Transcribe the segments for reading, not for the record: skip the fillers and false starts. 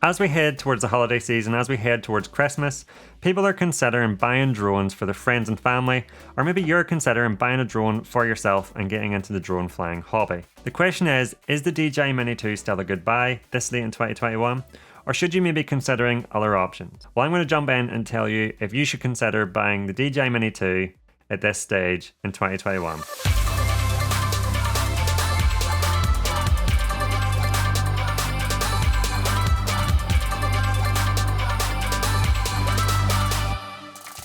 As we head towards the holiday season, as we head towards Christmas, people are considering buying drones for their friends and family, or maybe you're considering buying a drone for yourself and getting into the drone flying hobby. The question is the DJI Mini 2 still a good buy this late in 2021? Or should you maybe be considering other options? Well, I'm going to jump in and tell you if you should consider buying the DJI Mini 2 at this stage in 2021.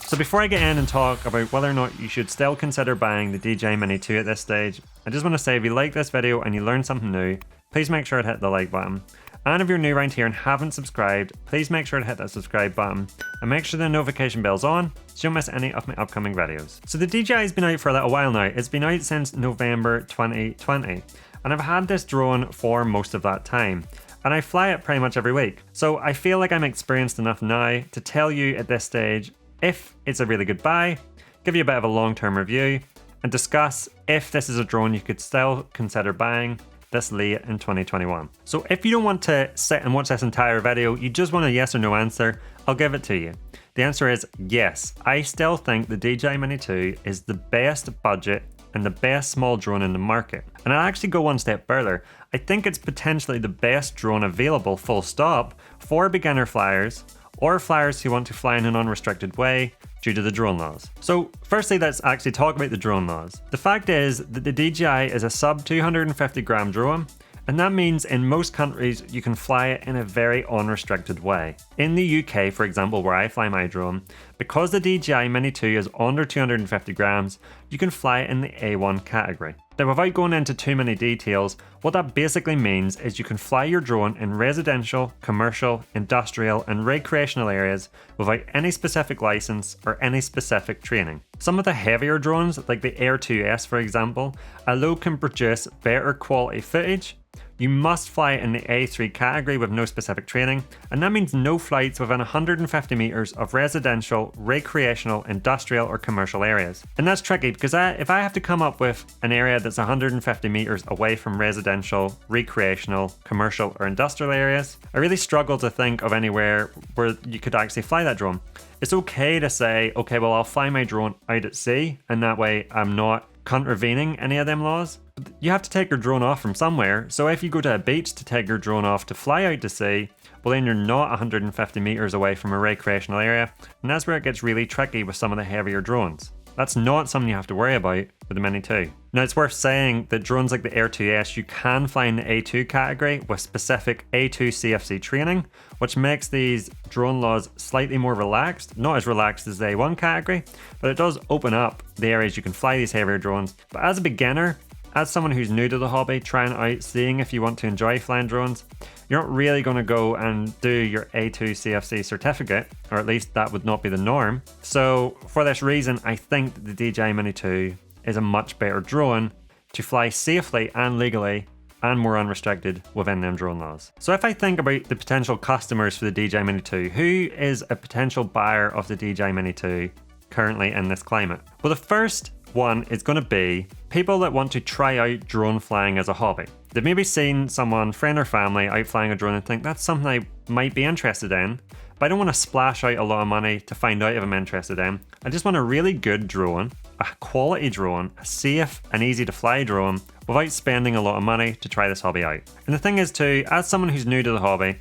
So before I get in and talk about whether or not you should still consider buying the DJI Mini 2 at this stage, I just want to say if you like this video and you learned something new, please make sure to hit the like button. And if you're new around here and haven't subscribed, please make sure to hit that subscribe button and make sure the notification bell's on so you don't miss any of my upcoming videos. So the DJI has been out for a little while now. It's been out since November 2020 and I've had this drone for most of that time. And I fly it pretty much every week. So I feel like I'm experienced enough now to tell you at this stage if it's a really good buy, give you a bit of a long-term review, and discuss if this is a drone you could still consider buying this late in 2021. So if you don't want to sit and watch this entire video, you just want a yes or no answer, I'll give it to you. The answer is yes. I still think the DJI Mini 2 is the best budget and the best small drone in the market. And I'll actually go one step further. I think it's potentially the best drone available, full stop, for beginner flyers or flyers who want to fly in an unrestricted way due to the drone laws. So firstly, let's actually talk about the drone laws. The fact is that the DJI is a sub 250 gram drone, and that means in most countries you can fly it in a very unrestricted way. In the UK, for example, where I fly my drone, because the DJI Mini 2 is under 250 grams, you can fly it in the A1 category. Now, without going into too many details, what that basically means is you can fly your drone in residential, commercial, industrial, and recreational areas without any specific license or any specific training. Some of the heavier drones, like the Air 2S for example, although can produce better quality footage, you must fly in the A3 category with no specific training, and that means no flights within 150 meters of residential, recreational, industrial, or commercial areas. And that's tricky because if I have to come up with an area that's 150 meters away from residential, recreational, commercial, or industrial areas, I really struggle to think of anywhere where you could actually fly that drone. It's okay to say, okay, well, I'll fly my drone out at sea, and that way I'm not contravening any of them laws. You have to take your drone off from somewhere, so if you go to a beach to take your drone off to fly out to sea, well then you're not 150 meters away from a recreational area, and that's where it gets really tricky with some of the heavier drones. That's not something you have to worry about with the Mini 2. Now it's worth saying that drones like the Air 2S you can fly in the A2 category with specific A2 CFC training, which makes these drone laws slightly more relaxed, not as relaxed as the A1 category, but it does open up the areas you can fly these heavier drones. But as a beginner, as someone who's new to the hobby, trying out, seeing if you want to enjoy flying drones, you're not really going to go and do your A2 CFC certificate, or at least that would not be the norm. So for this reason, I think that the DJI Mini 2 is a much better drone to fly safely and legally and more unrestricted within them drone laws. So if I think about the potential customers for the DJI Mini 2, who is a potential buyer of the DJI Mini 2 currently in this climate? Well, the first one is going to be people that want to try out drone flying as a hobby. They've maybe seen someone, friend or family, out flying a drone and think that's something I might be interested in, but I don't want to splash out a lot of money to find out if I'm interested in. I just want a really good drone, a quality drone, a safe and easy to fly drone without spending a lot of money to try this hobby out. And the thing is too, as someone who's new to the hobby,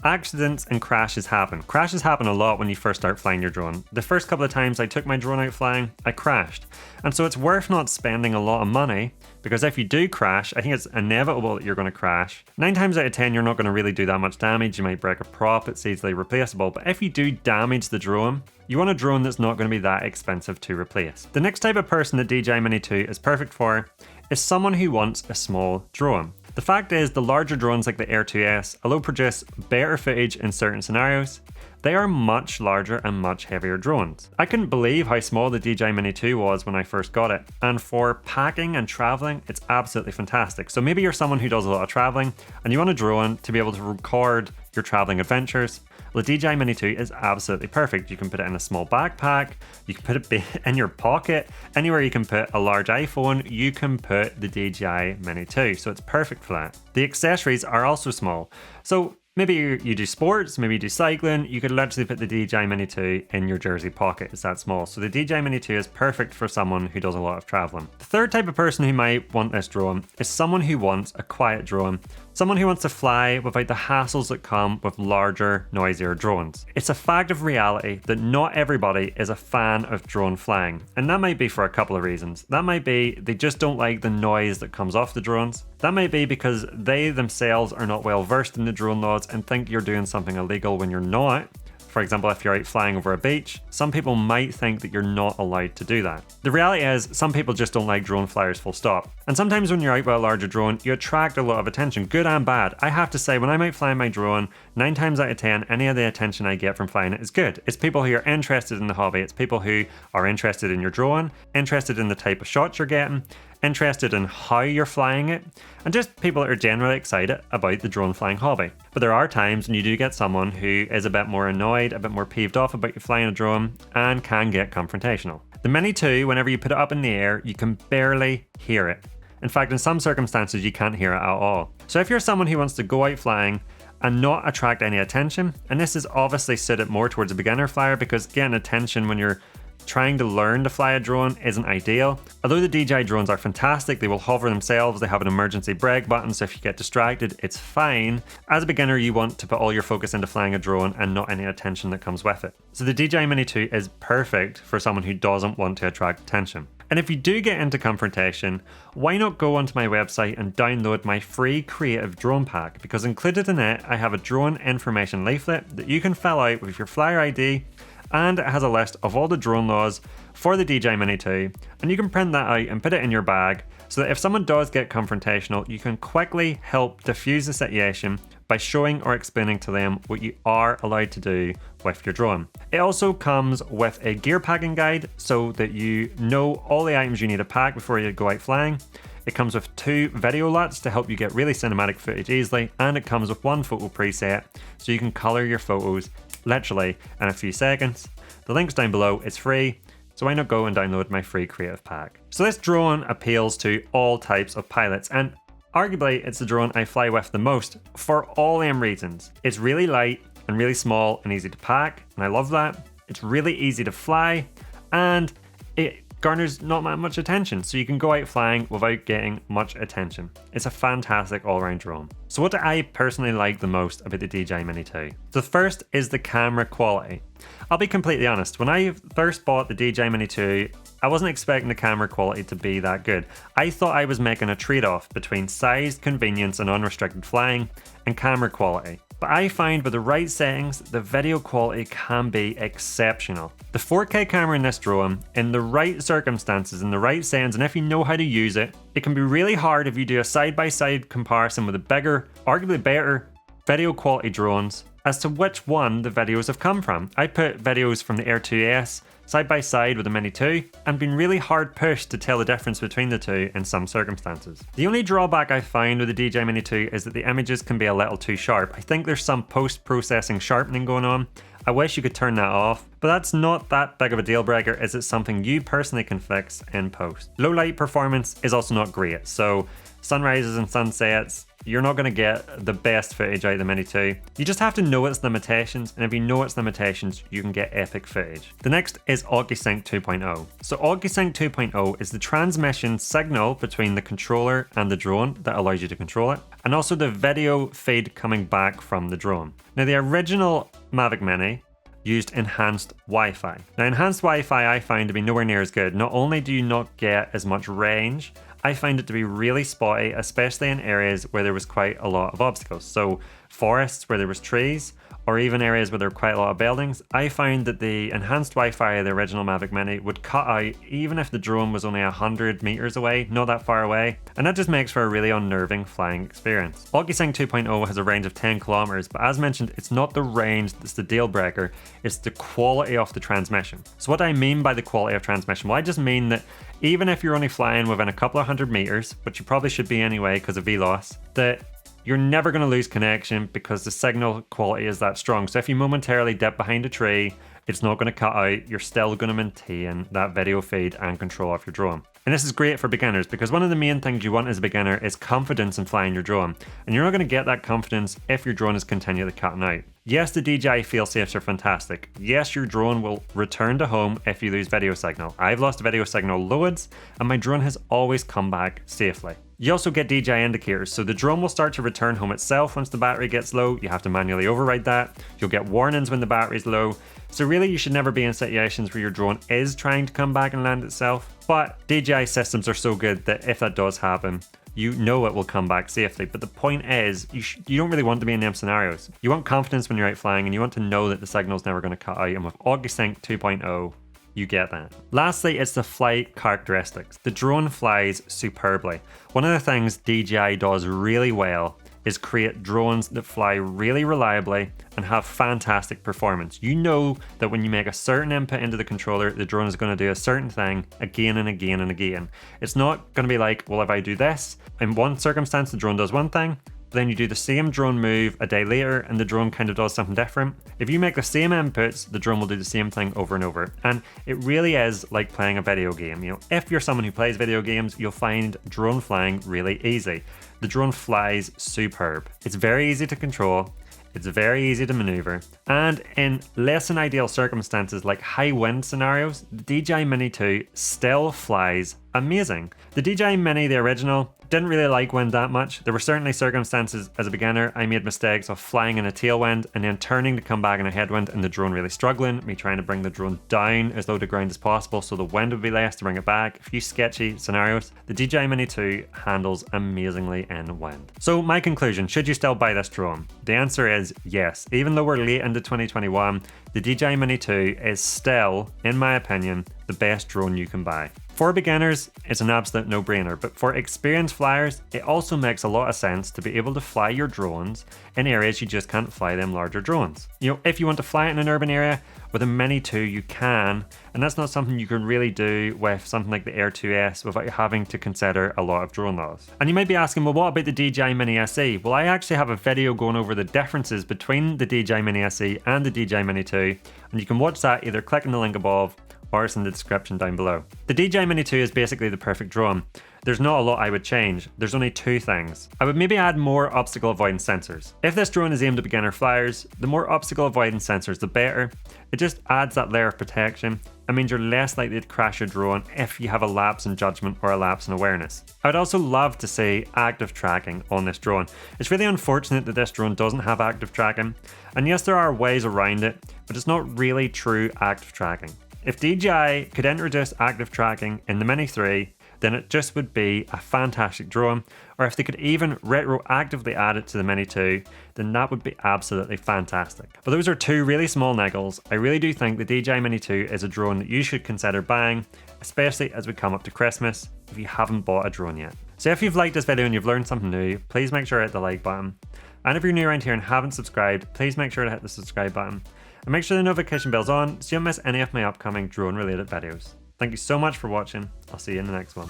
accidents and crashes happen. Crashes happen a lot when you first start flying your drone. The first couple of times I took my drone out flying, I crashed. And so it's worth not spending a lot of money, because if you do crash, I think it's inevitable that you're going to crash. 9 times out of 10, you're not going to really do that much damage. You might break a prop, it's easily replaceable. But if you do damage the drone, you want a drone that's not going to be that expensive to replace. The next type of person that DJI Mini 2 is perfect for is someone who wants a small drone. The fact is, the larger drones like the Air 2S, although produce better footage in certain scenarios, they are much larger and much heavier drones. I couldn't believe how small the DJI Mini 2 was when I first got it, and for packing and traveling, it's absolutely fantastic. So maybe you're someone who does a lot of traveling and you want a drone to be able to record your traveling adventures. Well, the DJI Mini 2 is absolutely perfect. You can put it in a small backpack, you can put it in your pocket, anywhere you can put a large iPhone, you can put the DJI Mini 2. So it's perfect for that. The accessories are also small. So Maybe you do sports, maybe you do cycling, you could literally put the DJI Mini 2 in your jersey pocket. It's that small. So the DJI Mini 2 is perfect for someone who does a lot of traveling. The third type of person who might want this drone is someone who wants a quiet drone. Someone who wants to fly without the hassles that come with larger, noisier drones. It's a fact of reality that not everybody is a fan of drone flying, and that might be for a couple of reasons. That might be they just don't like the noise that comes off the drones. That might be because they themselves are not well versed in the drone laws and think you're doing something illegal when you're not. For example, if you're out flying over a beach, some people might think that you're not allowed to do that. The reality is, some people just don't like drone flyers full stop. And sometimes when you're out with a larger drone, you attract a lot of attention, good and bad. I have to say, when I'm out flying my drone, 9 times out of 10, any of the attention I get from flying it is good. It's people who are interested in the hobby. It's people who are interested in your drone, interested in the type of shots you're getting, interested in how you're flying it, and just people that are generally excited about the drone flying hobby. But there are times when you do get someone who is a bit more annoyed, a bit more peeved off about you flying a drone, and can get confrontational. The Mini 2, whenever you put it up in the air, you can barely hear it. In fact, in some circumstances, you can't hear it at all. So if you're someone who wants to go out flying and not attract any attention, and this is obviously suited more towards a beginner flyer, because getting attention when you're trying to learn to fly a drone isn't ideal. Although the DJI drones are fantastic, they will hover themselves, they have an emergency brake button, so if you get distracted, it's fine. As a beginner, you want to put all your focus into flying a drone and not any attention that comes with it. So the DJI Mini 2 is perfect for someone who doesn't want to attract attention. And if you do get into confrontation, why not go onto my website and download my free creative drone pack? Because included in it, I have a drone information leaflet that you can fill out with your flyer ID, and it has a list of all the drone laws for the DJI Mini 2, and you can print that out and put it in your bag so that if someone does get confrontational, you can quickly help diffuse the situation by showing or explaining to them what you are allowed to do with your drone. It also comes with a gear packing guide so that you know all the items you need to pack before you go out flying. It comes with 2 video LUTs to help you get really cinematic footage easily, and it comes with 1 photo preset so you can color your photos literally in a few seconds. The link's down below, it's free, so why not go and download my free creative pack. So this drone appeals to all types of pilots, and arguably it's the drone I fly with the most for all them reasons. It's really light and really small and easy to pack, and I love that. It's really easy to fly, and it garners not that much attention, so you can go out flying without getting much attention. It's a fantastic all-round drone. So what do I personally like the most about the DJI Mini 2? The first is the camera quality. I'll be completely honest, when I first bought the DJI Mini 2, I wasn't expecting the camera quality to be that good. I thought I was making a trade-off between size, convenience, and unrestricted flying, and camera quality. But I find with the right settings, the video quality can be exceptional. The 4K camera in this drone, in the right circumstances, in the right settings, and if you know how to use it, it can be really hard if you do a side-by-side comparison with the bigger, arguably better video quality drones as to which one the videos have come from. I put videos from the Air 2S side by side with the Mini 2 and been really hard pushed to tell the difference between the two in some circumstances. The only drawback I find with the DJI Mini 2 is that the images can be a little too sharp. I think there's some post-processing sharpening going on. I wish you could turn that off, but that's not that big of a deal breaker as it's something you personally can fix in post. Low light performance is also not great, so sunrises and sunsets, you're not going to get the best footage out of the Mini 2. You just have to know its limitations, and if you know its limitations, you can get epic footage. The next is OccuSync 2.0. So OccuSync 2.0 is the transmission signal between the controller and the drone that allows you to control it, and also the video feed coming back from the drone. Now the original Mavic Mini used enhanced Wi-Fi. Now enhanced Wi-Fi I find to be nowhere near as good. Not only do you not get as much range, I find it to be really spotty, especially in areas where there was quite a lot of obstacles. So forests where there was trees, or even areas where there were quite a lot of buildings. I found that the enhanced Wi-Fi of the original Mavic Mini would cut out even if the drone was only 100 meters away, not that far away, and that just makes for a really unnerving flying experience. OccuSync 2.0 has a range of 10 kilometers, but as mentioned, it's not the range that's the deal breaker, it's the quality of the transmission. So what I mean by the quality of transmission, well, I just mean that even if you're only flying within a couple of 100 meters, which you probably should be anyway because of VLOS, that you're never going to lose connection because the signal quality is that strong. So if you momentarily dip behind a tree, it's not going to cut out. You're still going to maintain that video feed and control of your drone. And this is great for beginners because one of the main things you want as a beginner is confidence in flying your drone. And you're not going to get that confidence if your drone is continually cutting out. Yes, the DJI fail-safes are fantastic. Yes, your drone will return to home if you lose video signal. I've lost video signal loads, and my drone has always come back safely. You also get DJI indicators, so the drone will start to return home itself once the battery gets low. You have to manually override that. You'll get warnings when the battery's low. So really, you should never be in situations where your drone is trying to come back and land itself. But DJI systems are so good that if that does happen, you know it will come back safely. But the point is, you don't really want to be in them scenarios. You want confidence when you're out flying, and you want to know that the signal's never going to cut out. And with OccuSync 2.0, you get that. Lastly, it's the flight characteristics. The drone flies superbly. One of the things DJI does really well is create drones that fly really reliably and have fantastic performance. You know that when you make a certain input into the controller, the drone is going to do a certain thing again and again and again. It's not going to be like, well, if I do this, in one circumstance, the drone does one thing, then you do the same drone move a day later and the drone kind of does something different. If you make the same inputs, the drone will do the same thing over and over. And it really is like playing a video game. You know, if you're someone who plays video games, you'll find drone flying really easy. The drone flies superb. It's very easy to control. It's very easy to maneuver. And in less than ideal circumstances like high wind scenarios, the DJI Mini 2 still flies amazing. The DJI Mini, the original, didn't really like wind that much. There were certainly circumstances as a beginner I made mistakes of flying in a tailwind and then turning to come back in a headwind and the drone really struggling, me trying to bring the drone down as low to ground as possible so the wind would be less to bring it back. A few sketchy scenarios. The DJI Mini 2 handles amazingly in wind. So my conclusion, should you still buy this drone? The answer is yes. Even though we're late into 2021, the DJI Mini 2 is still, in my opinion, the best drone you can buy. For beginners, it's an absolute no-brainer, but for experienced flyers, it also makes a lot of sense to be able to fly your drones in areas you just can't fly them larger drones. You know, if you want to fly it in an urban area, with a Mini 2 you can, and that's not something you can really do with something like the Air 2S without having to consider a lot of drone laws. And you might be asking, well, what about the DJI Mini SE? Well, I actually have a video going over the differences between the DJI Mini SE and the DJI Mini 2, and you can watch that either clicking the link above or it's in the description down below. The DJI Mini 2 is basically the perfect drone. There's not a lot I would change. There's only two things. I would maybe add more obstacle avoidance sensors. If this drone is aimed at beginner flyers, the more obstacle avoidance sensors, the better. It just adds that layer of protection. It means you're less likely to crash your drone if you have a lapse in judgment or a lapse in awareness. I would also love to see active tracking on this drone. It's really unfortunate that this drone doesn't have active tracking. And yes, there are ways around it, but it's not really true active tracking. If DJI could introduce active tracking in the Mini 3, then it just would be a fantastic drone. Or if they could even retroactively add it to the Mini 2, then that would be absolutely fantastic. But those are two really small niggles. I really do think the DJI Mini 2 is a drone that you should consider buying, especially as we come up to Christmas, if you haven't bought a drone yet. So if you've liked this video and you've learned something new, please make sure to hit the like button. And if you're new around here and haven't subscribed, please make sure to hit the subscribe button. And make sure the notification bell's on so you don't miss any of my upcoming drone related videos. Thank you so much for watching. I'll see you in the next one.